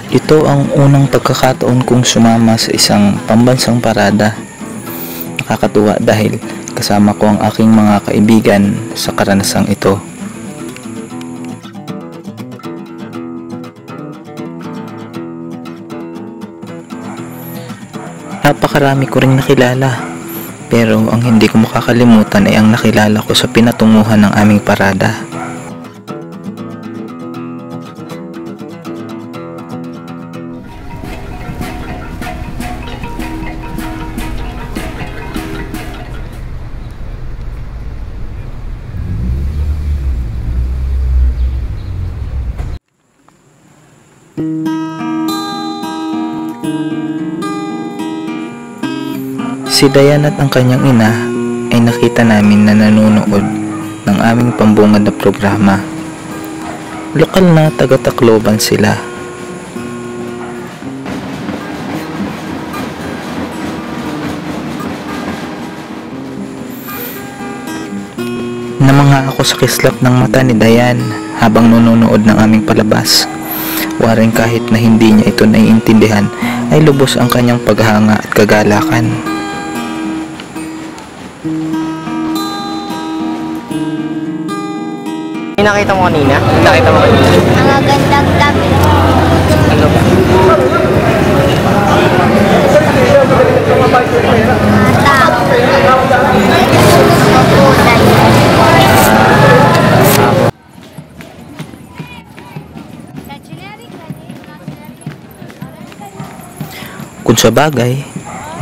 Ito ang unang pagkakataon kong sumama sa isang pambansang parada. Nakakatuwa dahil kasama ko ang aking mga kaibigan sa karanasang ito. Napakarami ko rin nakilala, pero ang hindi ko makakalimutan ay ang nakilala ko sa pinatunguhan ng aming parada. Si Dayan at ang kanyang ina ay nakita namin na nanonood ng aming pambungad na programa. Lokal na taga-Tacloban sila. Namangha ako sa kislap ng mata ni Dayan habang nanonood ng aming palabas. Waring kahit na hindi niya ito naiintindihan ay lubos ang kanyang paghanga at kagalakan. Nakita mo kanina? Nakita mo kanina? Ang magandang damit. Ano ba? Mga tao. Mabuhay. Kung sa bagay,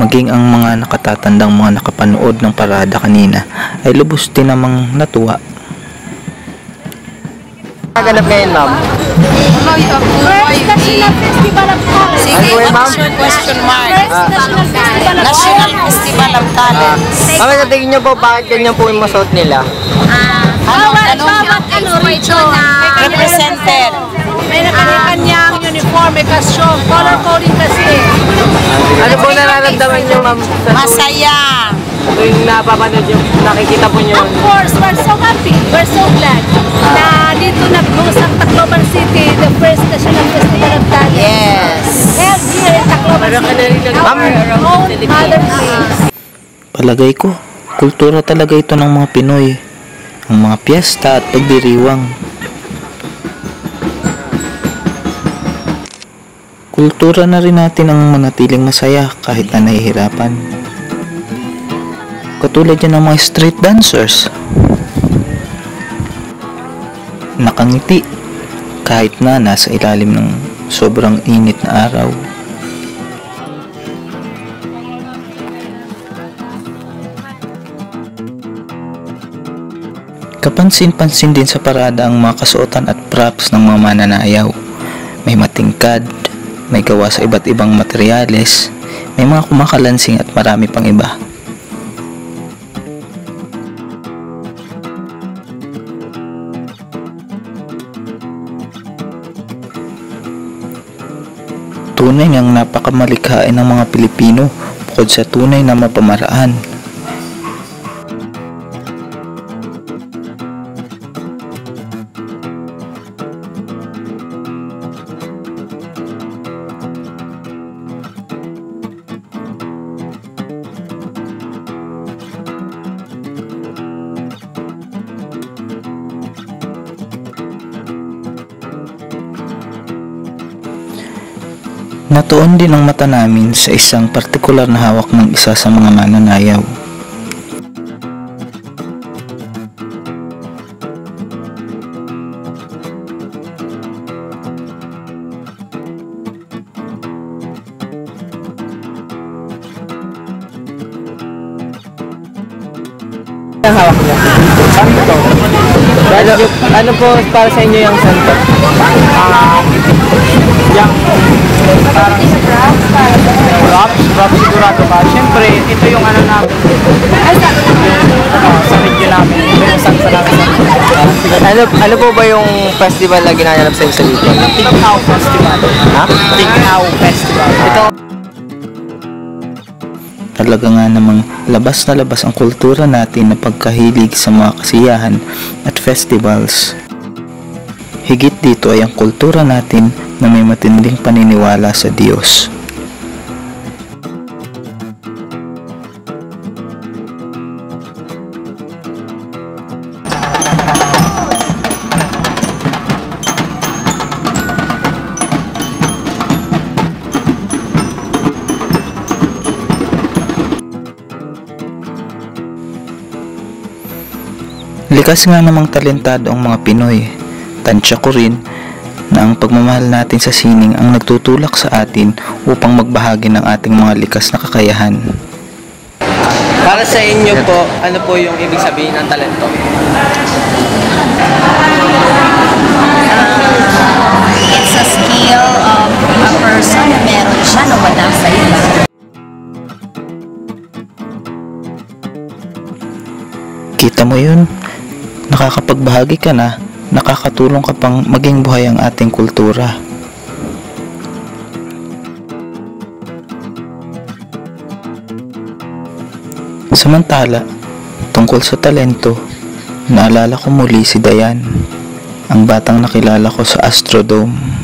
maging ang mga nakatatandang mga nakapanood ng parada kanina ay lubos din namang natuwa. Naganap ngayon, ma'am? First National Festival of Talents. Sige, Ano, ma'am? what's your question mark? First National Festival of National Talents. Festival of Talents. Ma'am, sa tingin niyo po, bakit ganyan po yung masuot nila? Bawat region na Represented. May kanya-kanyang uniform, may costume, color coding kasi. Ano po nararamdaman niyo, ma'am? Masaya. Tuwing napapanood yung nakikita po niyo? Of course, we're so happy, we're so glad na dito nag-host ang Tacloban City, the first National Festival of Talents. Yes. Held here in Tacloban City, our own mother place. Palagay ko, kultura talaga ito ng mga Pinoy. Ang mga piyesta at pagdiriwang. Kultura na rin natin ang manatiling masaya kahit na nahihirapan. Katulad yan ng mga street dancers. Nakangiti kahit na nasa ilalim ng sobrang init na araw. Kapansin-pansin din sa parada ang mga kasuotan at props ng mga mananayaw. May matingkad, may gawa sa iba't ibang materyales, may mga kumakalansing at marami pang iba. Tunay ngang napakamalikhain ng mga Pilipino bukod sa tunay na mapamaraan. Natuon din ang mata namin sa isang partikular na hawak ng isa sa mga mananayaw. Ang hawak niya. Ano po para sa inyo yung santo? Yung parang props sigurado ba? Siyempre, ito yung ano namin. Sa video namin. Ito yung sansa namin. Ano po ba yung festival na ginanap sa inyo sa video? Tinghaw Festival. Ha? Tinghaw Festival. Ito, Talaga nga namang labas na labas ang kultura natin na pagkahilig sa mga kasiyahan at festivals. Higit dito ay ang kultura natin na may matinding paniniwala sa Diyos. Likas nga namang talentado ang mga Pinoy. Tansya ko rin na ang pagmamahal natin sa sining ang nagtutulak sa atin upang magbahagi ng ating mga likas na kakayahan. Para sa inyo po, ano po yung ibig sabihin ng talento? It's a skill of a person na meron siya na wala sa iba. Kita mo yun? Nakakapagbahagi ka na, nakakatulong ka pang maging buhay ang ating kultura. Samantala, tungkol sa talento, naalala ko muli si Dayan, ang batang nakilala ko sa Astrodome.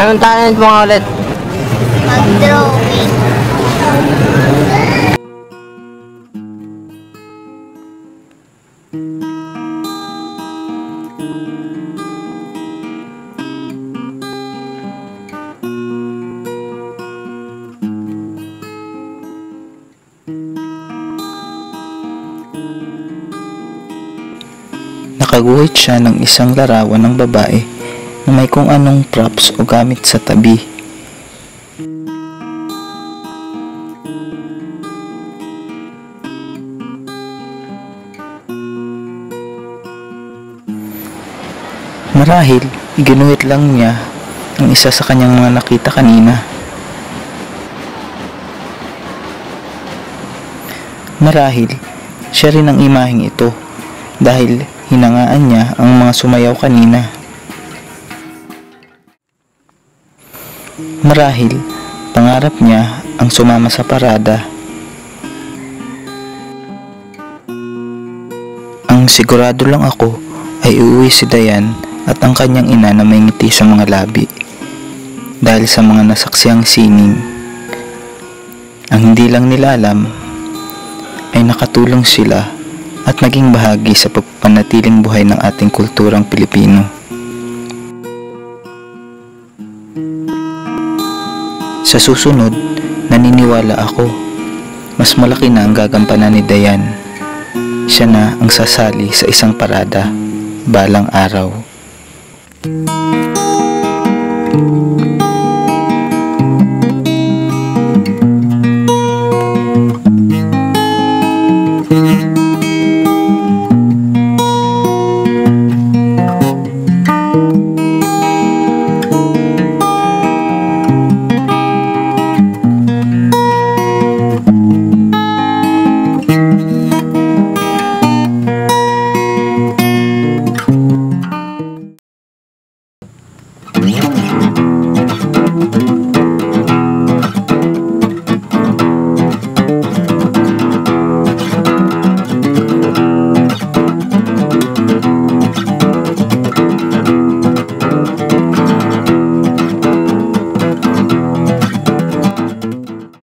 Anong talent mo nga ulit? Mag-drawing. Nakaguhit siya ng isang larawan ng babae na may kung anong props o gamit sa tabi. Marahil, iginuhit lang niya ang isa sa kanyang mga nakita kanina. Marahil, siya rin ang imaheng ito dahil hinangaan niya ang mga sumayaw kanina. Marahil, pangarap niya ang sumama sa parada. Ang sigurado lang ako ay uuwi si Dayan at ang kanyang ina na may ngiti sa mga labi dahil sa mga nasaksiyang sining. Ang hindi lang nila alam ay nakatulong sila at naging bahagi sa pagpanatiling buhay ng ating kulturang Pilipino. Sa susunod, naniniwala ako, mas malaki na ang gagampanan ni Dayan. Siya na ang sasali sa isang parada, balang araw.